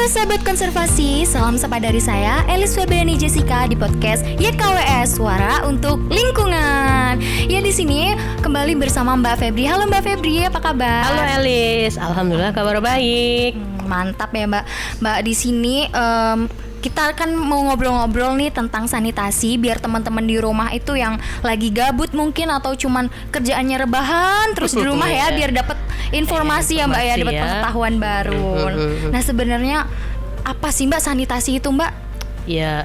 Halo sahabat konservasi, salam sapa dari saya Elis Febriani Jessica di podcast YKWS Suara untuk Lingkungan. Ya di sini kembali bersama Mbak Febri. Halo Mbak Febri, apa kabar? Halo Elis, alhamdulillah kabar baik. Mantap ya Mbak. Mbak di sini kita kan mau ngobrol-ngobrol nih tentang sanitasi biar teman-teman di rumah itu yang lagi gabut mungkin atau cuman kerjaannya rebahan terus di rumah ya biar dapat informasi ya Mbak ya, dapat pengetahuan baru. Nah sebenarnya apa sih Mbak sanitasi itu Mbak? Ya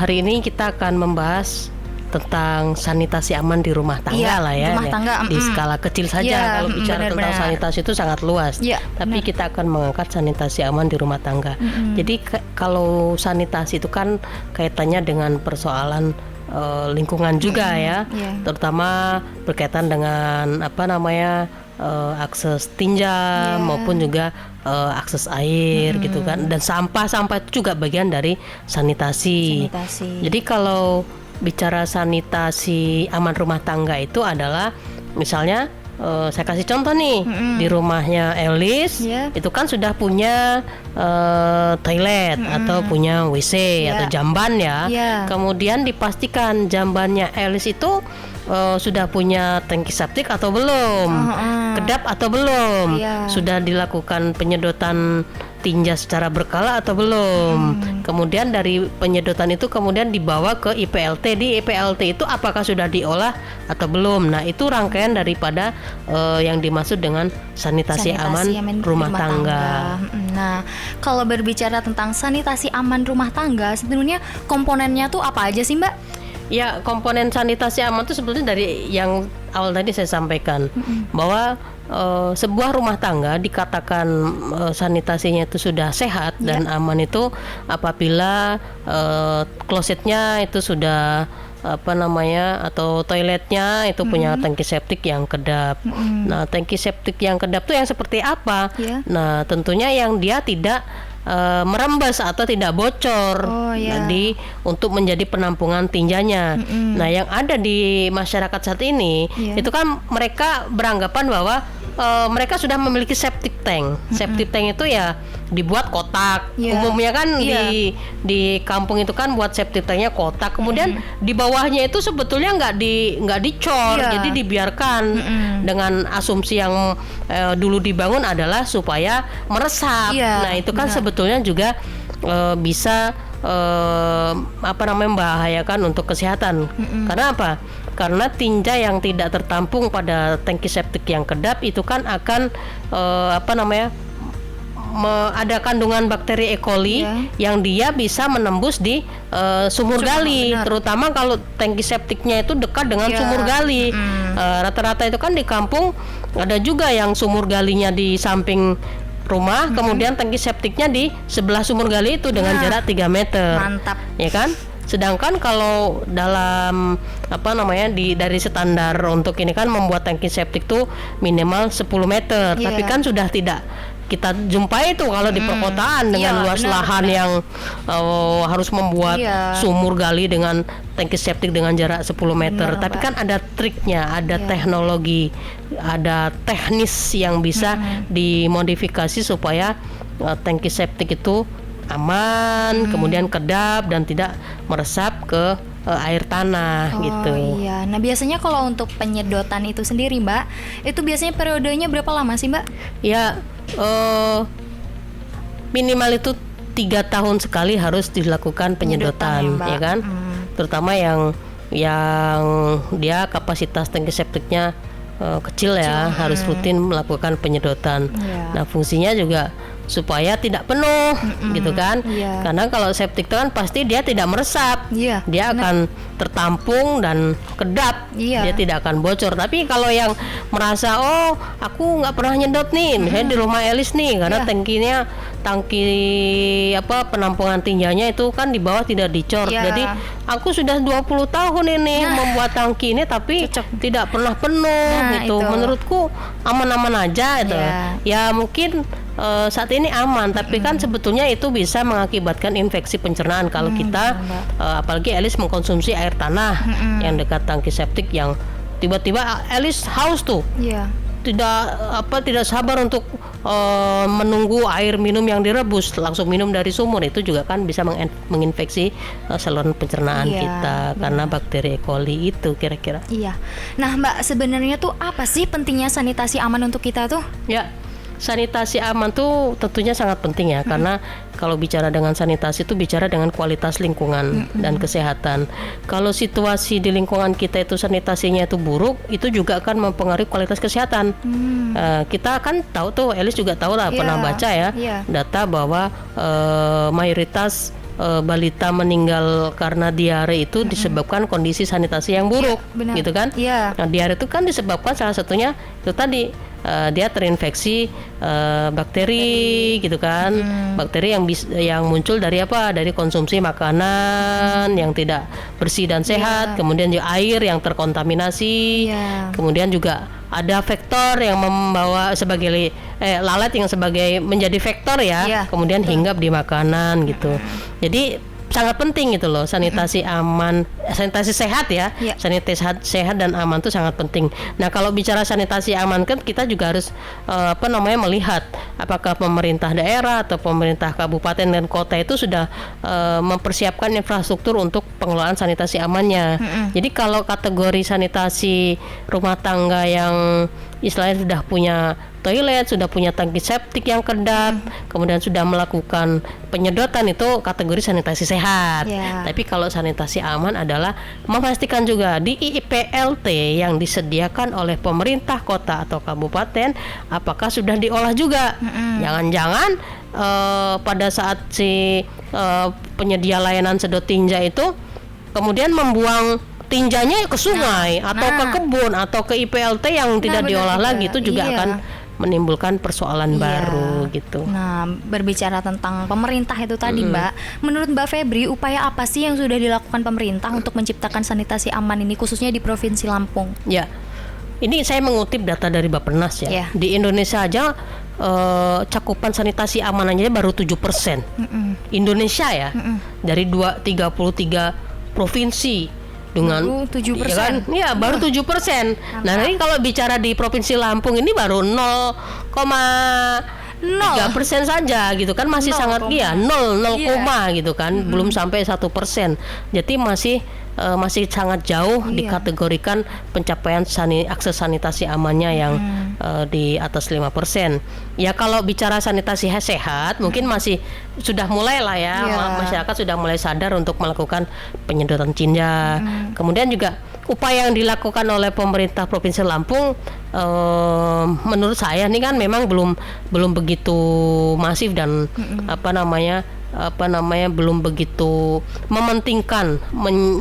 hari ini kita akan membahas tentang sanitasi aman di rumah tangga lah ya. Rumah tangga di skala kecil saja. Kalau bicara tentang sanitasi itu sangat luas. Tapi kita akan mengangkat sanitasi aman di rumah tangga. Jadi kalau sanitasi itu kan kaitannya dengan persoalan lingkungan juga ya. Terutama berkaitan dengan akses tinja maupun juga akses air gitu kan. Dan sampah itu juga bagian dari sanitasi. Jadi kalau bicara sanitasi aman rumah tangga itu adalah misalnya saya kasih contoh nih di rumahnya Elis itu kan sudah punya toilet atau punya WC atau jamban ya. Kemudian dipastikan jambannya Elis itu sudah punya tangki septik atau belum, kedap atau belum, sudah dilakukan penyedotan tinja secara berkala atau belum. Kemudian dari penyedotan itu kemudian dibawa ke IPLT. Di IPLT itu apakah sudah diolah atau belum. Nah itu rangkaian daripada yang dimaksud dengan sanitasi aman rumah tangga. Nah kalau berbicara tentang sanitasi aman rumah tangga, sebenarnya komponennya tuh apa aja sih Mbak? Ya, komponen sanitasi aman itu sebetulnya dari yang awal tadi saya sampaikan bahwa sebuah rumah tangga dikatakan sanitasinya itu sudah sehat dan aman itu apabila klosetnya itu sudah atau toiletnya itu punya tangki septik yang kedap. Nah, tangki septik yang kedap itu yang seperti apa? Nah, tentunya yang dia tidak merembes atau tidak bocor jadi untuk menjadi penampungan tinjanya. Nah yang ada di masyarakat saat ini itu kan mereka beranggapan bahwa mereka sudah memiliki septic tank. Septic tank itu ya dibuat kotak. Umumnya kan di kampung itu kan buat septic tanknya kotak. Kemudian di bawahnya itu sebetulnya nggak dicor, jadi dibiarkan dengan asumsi yang dulu dibangun adalah supaya meresap. Nah itu kan sebetulnya juga bisa membahayakan untuk kesehatan. Karena apa? Karena tinja yang tidak tertampung pada tangki septik yang kedap itu kan akan ada kandungan bakteri E. coli yang dia bisa menembus di sumur gali, terutama kalau tangki septiknya itu dekat dengan sumur gali. Rata-rata itu kan di kampung ada juga yang sumur galinya di samping rumah, kemudian tangki septiknya di sebelah sumur gali itu dengan jarak 3 meter. Mantap. Ya kan? Sedangkan kalau dalam dari standar untuk ini kan membuat tangki septik tuh minimal 10 meter. Tapi kan sudah tidak kita jumpai itu kalau di perkotaan dengan luas lahan yang harus membuat sumur gali dengan tangki septik dengan jarak 10 meter. Tapi kan ada triknya, ada teknologi, ada teknis yang bisa dimodifikasi supaya tangki septik itu aman, kemudian kedap dan tidak meresap ke air tanah gitu. Iya. Nah biasanya kalau untuk penyedotan itu sendiri Mbak, itu biasanya periodenya berapa lama sih Mbak? Ya minimal itu 3 tahun sekali harus dilakukan penyedotan ya kan? Terutama yang dia kapasitas tangki septiknya kecil ya, harus rutin melakukan penyedotan. Nah fungsinya juga supaya tidak penuh gitu kan. Karena kalau septik itu kan pasti dia tidak meresap, dia akan tertampung dan kedap, dia tidak akan bocor. Tapi kalau yang merasa aku nggak pernah nyedot nih, misalnya di rumah Elis nih, karena tangki penampungan tinjanya itu kan di bawah tidak dicor. Jadi aku sudah 20 tahun ini membuat tangki ini tapi tidak pernah penuh gitu. Menurutku aman-aman aja itu. Ya mungkin saat ini aman, tapi kan sebetulnya itu bisa mengakibatkan infeksi pencernaan kalau kita apalagi Elis mengkonsumsi air tanah yang dekat tangki septik yang tiba-tiba Elis haus tuh. tidak sabar untuk menunggu air minum yang direbus, langsung minum dari sumur. Itu juga kan bisa menginfeksi saluran pencernaan kita karena bakteri E. coli itu kira-kira. Iya. Nah, Mbak, sebenarnya tuh apa sih pentingnya sanitasi aman untuk kita tuh? Ya, sanitasi aman tuh tentunya sangat penting ya, karena kalau bicara dengan sanitasi itu bicara dengan kualitas lingkungan dan kesehatan. Kalau situasi di lingkungan kita itu sanitasinya itu buruk, itu juga akan mempengaruhi kualitas kesehatan. Kita kan tahu tuh, Elis juga tahu lah, pernah baca ya data bahwa mayoritas balita meninggal karena diare itu disebabkan kondisi sanitasi yang buruk, gitu kan? Nah, diare itu kan disebabkan salah satunya itu tadi, dia terinfeksi bakteri, gitu kan? Bakteri yang muncul dari apa? Dari konsumsi makanan yang tidak bersih dan sehat, kemudian juga air yang terkontaminasi, kemudian juga ada vektor yang membawa sebagai lalat yang sebagai menjadi vektor ya, kemudian hinggap di makanan gitu. Jadi sangat penting gitu loh, sanitasi aman, sanitasi sehat ya, sanitasi sehat dan aman itu sangat penting. Nah, kalau bicara sanitasi aman kan kita juga harus melihat apakah pemerintah daerah atau pemerintah kabupaten dan kota itu sudah mempersiapkan infrastruktur untuk pengelolaan sanitasi amannya. Jadi kalau kategori sanitasi rumah tangga yang istilahnya sudah punya toilet, sudah punya tangki septik yang kedap, kemudian sudah melakukan penyedotan, itu kategori sanitasi sehat. Tapi kalau sanitasi aman adalah memastikan juga di IPLT yang disediakan oleh pemerintah kota atau kabupaten apakah sudah diolah juga. Jangan-jangan pada saat si penyedia layanan sedot tinja itu kemudian membuang tinjanya ke sungai atau ke kebun atau ke IPLT yang tidak diolah lagi, itu juga akan menimbulkan persoalan baru gitu. Nah, berbicara tentang pemerintah itu tadi, Mbak, menurut Mbak Febri, upaya apa sih yang sudah dilakukan pemerintah untuk menciptakan sanitasi aman ini khususnya di Provinsi Lampung? Ya, ini saya mengutip data dari Bappenas ya. Di Indonesia aja cakupan sanitasi aman aja baru 7%. Indonesia ya, dari 33 provinsi dengan baru 7%. Ya, baru 7%. Nah, ini kalau bicara di Provinsi Lampung ini baru 0,3% saja gitu kan, masih sangat 0 gitu kan, belum sampai 1%. Jadi masih sangat jauh dikategorikan pencapaian akses sanitasi amannya yang di atas 5%. Ya, kalau bicara sanitasi sehat mungkin masih sudah mulai lah ya, masyarakat sudah mulai sadar untuk melakukan penyedotan tinja. Kemudian juga upaya yang dilakukan oleh pemerintah Provinsi Lampung menurut saya ini kan memang belum begitu masif dan belum begitu mementingkan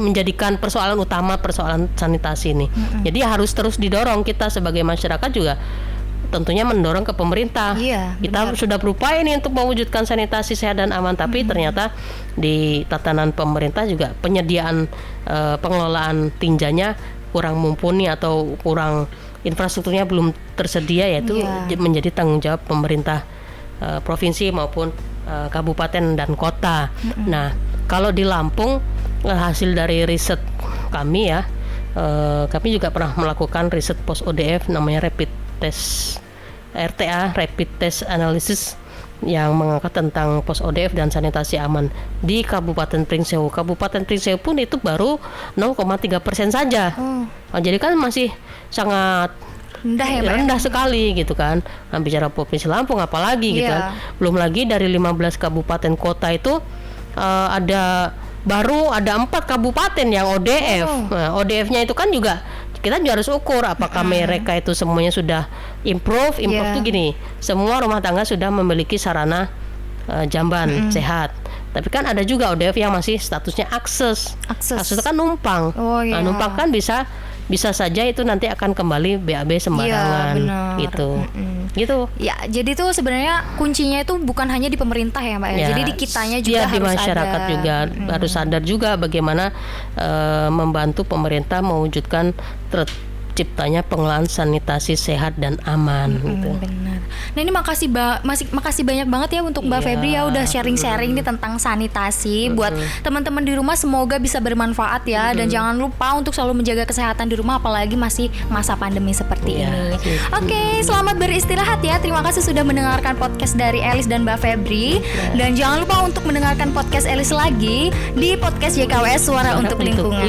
menjadikan persoalan utama persoalan sanitasi ini. Jadi harus terus didorong, kita sebagai masyarakat juga tentunya mendorong ke pemerintah. Kita sudah berupaya ini untuk mewujudkan sanitasi sehat dan aman, tapi ternyata di tatanan pemerintah juga penyediaan pengelolaan tinjanya kurang mumpuni atau kurang, infrastrukturnya belum tersedia, yaitu menjadi tanggung jawab pemerintah provinsi maupun kabupaten dan kota. Nah, kalau di Lampung hasil dari riset kami ya, kami juga pernah melakukan riset pos ODF namanya rapid test RTA, rapid test analysis, yang mengangkat tentang pos ODF dan sanitasi aman di Kabupaten Pringsewu. Kabupaten Pringsewu pun itu baru 0,3% saja. Jadi kan masih sangat rendah sekali gitu kan. Nah, bicara Provinsi Lampung apalagi gitu kan. Belum lagi dari 15 kabupaten kota itu baru ada 4 kabupaten yang ODF. Nah, ODF-nya itu kan juga kita juga harus ukur apakah mereka itu semuanya sudah improve tuh gini, semua rumah tangga sudah memiliki sarana jamban sehat. Tapi kan ada juga ODF yang masih statusnya akses itu kan numpang. Nah, numpang kan bisa saja itu nanti akan kembali BAB sembarangan gitu. Ya, jadi tuh sebenarnya kuncinya itu bukan hanya di pemerintah ya, Mbak. Jadi di kitanya juga harus di masyarakat ada. juga harus sadar juga bagaimana membantu pemerintah mewujudkan terciptanya pengelolaan sanitasi sehat dan aman gitu. Benar. Nah ini makasih banyak banget ya untuk Mbak Iya. Febri ya udah sharing-sharing nih tentang sanitasi buat teman-teman di rumah, semoga bisa bermanfaat ya, dan jangan lupa untuk selalu menjaga kesehatan di rumah apalagi masih masa pandemi seperti Iya. ini. Oke, selamat beristirahat ya. Terima kasih sudah mendengarkan podcast dari Elis dan Mbak Febri, dan jangan lupa untuk mendengarkan podcast Elis lagi di podcast YKWS Suara untuk Lingkungan.